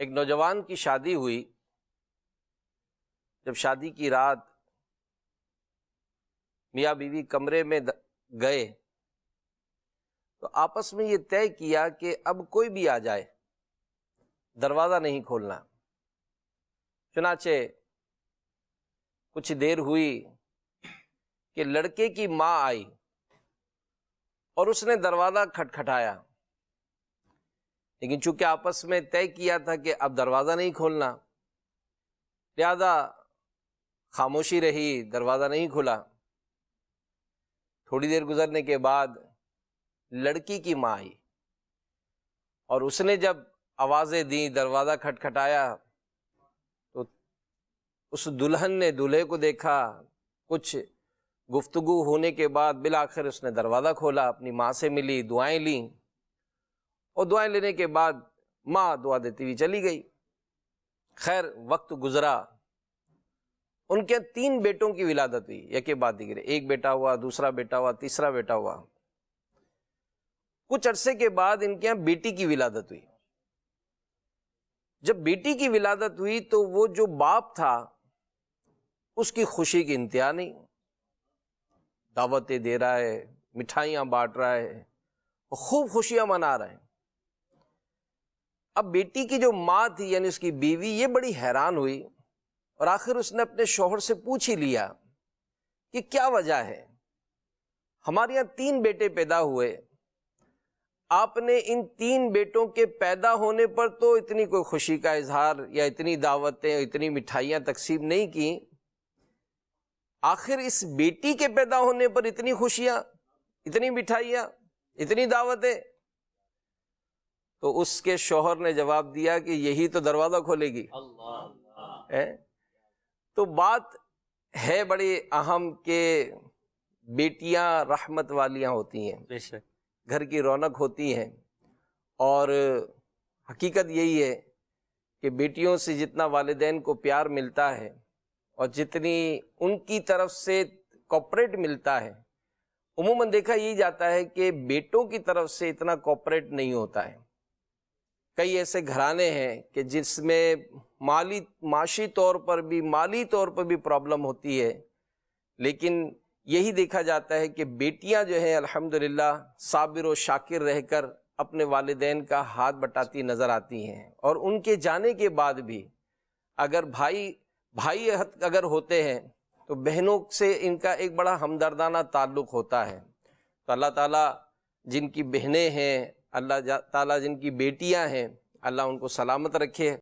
ایک نوجوان کی شادی ہوئی. جب شادی کی رات میاں بیوی کمرے میں گئے تو آپس میں یہ طے کیا کہ اب کوئی بھی آ جائے دروازہ نہیں کھولنا. چنانچہ کچھ دیر ہوئی کہ لڑکے کی ماں آئی اور اس نے دروازہ کھٹکھٹایا، لیکن چونکہ آپس میں طے کیا تھا کہ اب دروازہ نہیں کھولنا، لہذا خاموشی رہی، دروازہ نہیں کھلا. تھوڑی دیر گزرنے کے بعد لڑکی کی ماں آئی اور اس نے جب آوازیں دیں، دروازہ کھٹکھٹایا تو اس دلہن نے دولہے کو دیکھا. کچھ گفتگو ہونے کے بعد بالآخر اس نے دروازہ کھولا، اپنی ماں سے ملی، دعائیں لیں، اور دعائیں لینے کے بعد ماں دعا دیتی ہوئی چلی گئی. خیر وقت گزرا، ان کے 3 بیٹوں کی ولادت ہوئی، ایک کے بعد دیگرے. ایک بیٹا ہوا، دوسرا بیٹا ہوا، تیسرا بیٹا ہوا. کچھ عرصے کے بعد ان کے یہاں بیٹی کی ولادت ہوئی. جب بیٹی کی ولادت ہوئی تو وہ جو باپ تھا اس کی خوشی کی انتہا نہیں، دعوتیں دے رہا ہے، مٹھائیاں بانٹ رہا ہے، خوب خوشیاں منا رہے ہیں. اب بیٹی کی جو ماں تھی یعنی اس کی بیوی، یہ بڑی حیران ہوئی اور آخر اس نے اپنے شوہر سے پوچھ ہی لیا کہ کیا وجہ ہے، ہمارے یہاں 3 بیٹے پیدا ہوئے، آپ نے ان 3 بیٹوں کے پیدا ہونے پر تو اتنی کوئی خوشی کا اظہار یا اتنی دعوتیں، اتنی مٹھائیاں تقسیم نہیں کی، آخر اس بیٹی کے پیدا ہونے پر اتنی خوشیاں، اتنی مٹھائیاں، اتنی دعوتیں. تو اس کے شوہر نے جواب دیا کہ یہی تو دروازہ کھولے گی. تو بات ہے بڑی اہم کہ بیٹیاں رحمت والیاں ہوتی ہیں، گھر کی رونق ہوتی ہیں، اور حقیقت یہی ہے کہ بیٹیوں سے جتنا والدین کو پیار ملتا ہے اور جتنی ان کی طرف سے کوپریٹ ملتا ہے، عموماً دیکھا یہی جاتا ہے کہ بیٹوں کی طرف سے اتنا کوپریٹ نہیں ہوتا ہے. کئی ایسے گھرانے ہیں کہ جس میں معاشی طور پر بھی پرابلم ہوتی ہے، لیکن یہی دیکھا جاتا ہے کہ بیٹیاں جو ہیں الحمدللہ صابر و شاکر رہ کر اپنے والدین کا ہاتھ بٹاتی نظر آتی ہیں. اور ان کے جانے کے بعد بھی اگر بھائی اگر ہوتے ہیں تو بہنوں سے ان کا ایک بڑا ہمدردانہ تعلق ہوتا ہے. تو اللہ تعالیٰ جن کی بہنیں ہیں، اللہ تعالیٰ جن کی بیٹیاں ہیں، اللہ ان کو سلامت رکھے.